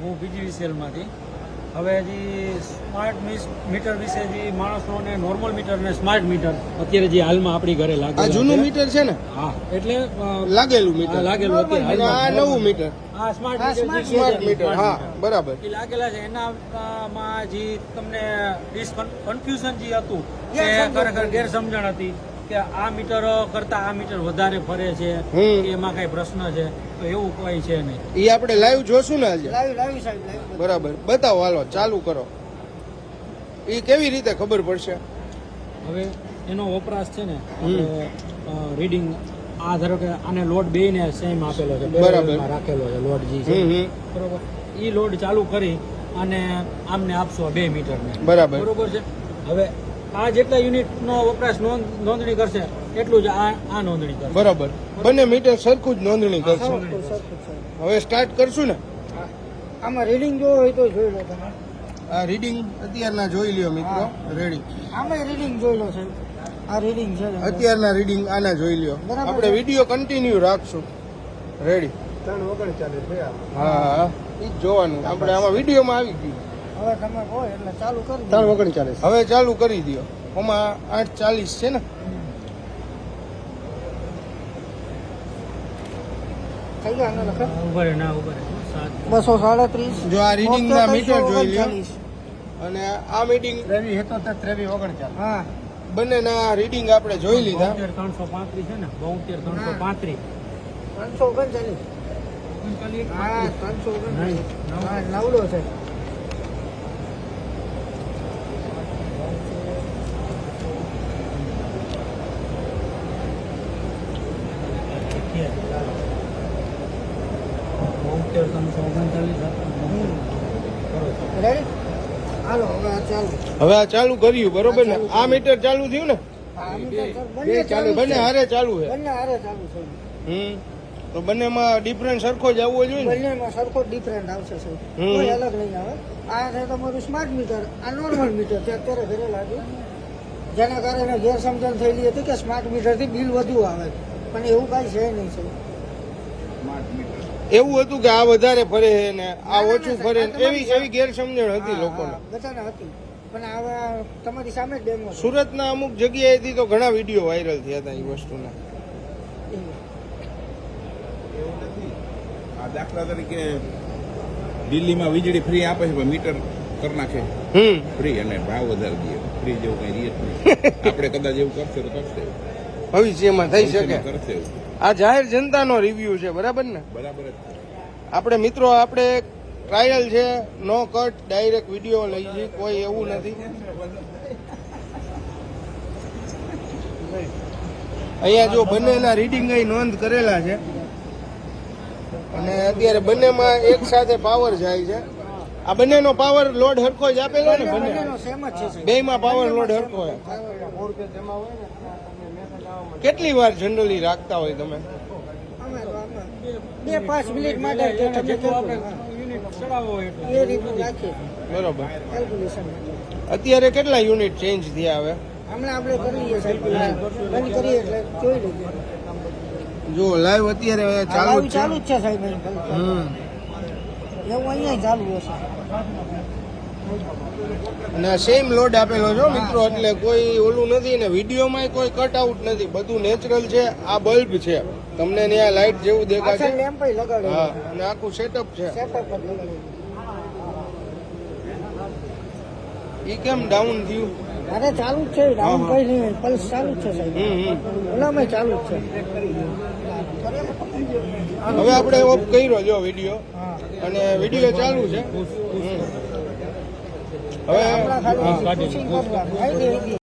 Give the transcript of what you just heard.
હું PGVCLમાંથી હવે જે સ્માર્ટ મીટર વિશે જે માણસનો ને નોર્મલ મીટર ને સ્માર્ટ મીટર અત્યારે જે હાલમાં આપણી ઘરે લાગે આ જૂનું મીટર છે ને? હા, એટલે લાગેલું મીટર લાગેલું અત્યારે આ નવું મીટર. આ સ્માર્ટ મીટર, હા બરાબર. એ લાગેલા છે. એનામાં જે તમને કન્ફ્યુઝન જે હતું કે ખરેખર ગેરસમજણ હતી કે આ મીટર કરતા આ મીટર વધારે ફરે છે કે એમાં કઈ પ્રશ્ન છે, તો એવું કોઈ છે નહીં. એ આપણે લાઈવ જોશું ને આજે? લાઈવ સાહેબ. બરાબર, બતાવો, હાલો ચાલુ કરો. એ કેવી રીતે ખબર પડશે? હવે એનો વપરાશ છે ને, રીડિંગ આ ધારો કે આને લોડ બે ને સેમ આપેલો છે, બરાબર રાખેલો છે લોડ જે છે બરોબર. એ લોડ ચાલુ કરી અને આમને આપશો 2 મીટર ને, બરાબર છે. હવે આ જેટલા યુનિટ નો વપરાશ નોંધણી કરશે એટલું જ આ નોંધણી કરશે, બરાબર. બંને મીટર સરખું જ નોંધણી કરશે. હવે સ્ટાર્ટ કરશું ને? આમાં રીડિંગ જોવો હોય તો જોઈ લો તમે. આ રીડિંગ અત્યારના જોઈ લ્યો મિત્રો. રેડી, આમાં રીડિંગ જોઈ લો સાહેબ. આ રીડિંગ છે અત્યારના રીડિંગ આના જોઈ લ્યો. આપણે વિડીયો કન્ટિન્યુ રાખશું. રેડી, 3:39 હા એ જ જોવાનું. આપણે આમાં વિડીયોમાં આવી ગયું. હવે તમે કહો એટલે ચાલુ કરી 3:39 હવે ચાલુ કરી દો. આમાં 8:40 છે ને? થઈ ગયા ને લખે ઉભરે ના ઉભરે 237. જો આ રીડિંગ ના મીટર જોઈ લ્યો અને આ મીટિંગ 23:39. હા, બંનેના રીડિંગ આપણે જોઈ લીધા. 335 છે ને, 335. 339. હા, 339. હા, નવડો છે. રેડી? હાલો હવે આ ચાલુ. હવે આ ચાલુ કર્યું, બરોબર ને? આ મીટર ચાલુ થયું ને? આ મીટર બંને બંને હારે ચાલુ છે. બંને હારે ચાલુ છે. તો બંનેમાં ડિફરન્સ સરખો જ આવવો જોઈએ ને? બંનેમાં સરખો ડિફરન્ટ આવશે સાહેબ, કોઈ અલગ નહીં આવે. આ છે તમારું સ્માર્ટ મીટર, આ નોર્મલ મીટર છે. અત્યારે ઘરે લાગ્યું, જેના કારણે ગેરસમજણ થયેલી હતી કે સ્માર્ટ મીટરથી બિલ વધુ આવે, પણ એવું કાંઈ છે નહીં સાહેબ. એવું હતું કે આ વધારે ફરે છે ને આ ઓછું ફરે, એવી ગેરસમજણ હતી લોકોને. બધાને હતી, પણ હવે તમારી સામે જ ડેમો છે. સુરતના અમુક જગ્યાએથી તો ઘણા વિડીયો વાયરલ થયા હતા એ વસ્તુના. આ દાખલા તરીકે દિલ્હીમાં વીજળી ફ્રી આપે છે પણ મીટર કરી નાખે ફ્રી અને ભાવ વધારી દે. ફ્રી જેવું કઈ રીત નહીં. આપણે કદાચ એવું કરશે તો કરશે, ભવિષ્યમાં થઈ શકે. કરશે. આ જાહેર જનતાનો રિવ્યુ છે, બરાબર ને? બરાબર જ. આપણે મિત્રો, આપણે ટ્રાયલ છે, નો કટ, ડાયરેક્ટ વિડીયો લઈ જઈએ, કોઈ એવું નથી. અહીંયા જો બંનેના રીડિંગ અહીં નોંધ કરેલા છે અને અત્યારે બંનેમાં એક સાથે પાવર જાય છે. આ બંનેનો પાવર લોડ હરખો જ આપેલો ને? બંનેનો સેમ જ છે. બેયમાં પાવર લોડ હરખો હોય. કેટલી વાર જનરલી રાખતા હોય તમે? 2-5 મિનિટ માટે જે તમે યુનિટ ચડાવો એટલે એ રીતનું રાખીએ બરોબર. કેલ્ક્યુલેશન. અત્યારે કેટલા યુનિટ ચેન્જ થયા હવે? હમણાં આપણે કરી લઈએ સાહેબ, બંધ કરીએ એટલે જોઈ લઈએ. જો લાઈવ અત્યારે ચાલુ જ છે. ચાલુ જ છે સાહેબ. એવું અહીંયા ચાલુ હશે. અને સેમ લોડ આપેલો છો મિત્રો, એટલે કોઈ ઓલું નથી ને વિડીયોમાં કોઈ કટ આઉટ નથી, બધું નેચરલ છે. આ બલ્બ છે, તમને ત્યાં લાઈટ જેવું દેખાશે. પાછળ લેમ્પ લગાડે. હા, અને આખું સેટઅપ છે. સેટઅપ જ લગાડે. એ કેમ ડાઉન થયું? અરે ચાલુ જ છે, ડાઉન કઈ નહીં, પલ્સ ચાલુ જ છે સાહેબ. ઓલામાં ચાલુ જ છે. હવે આપણે ઓફ કર્યો જો વિડીયો, અને વિડીયો ચાલુ છે. હવે આપણા ખાલી pushing કરવાનું.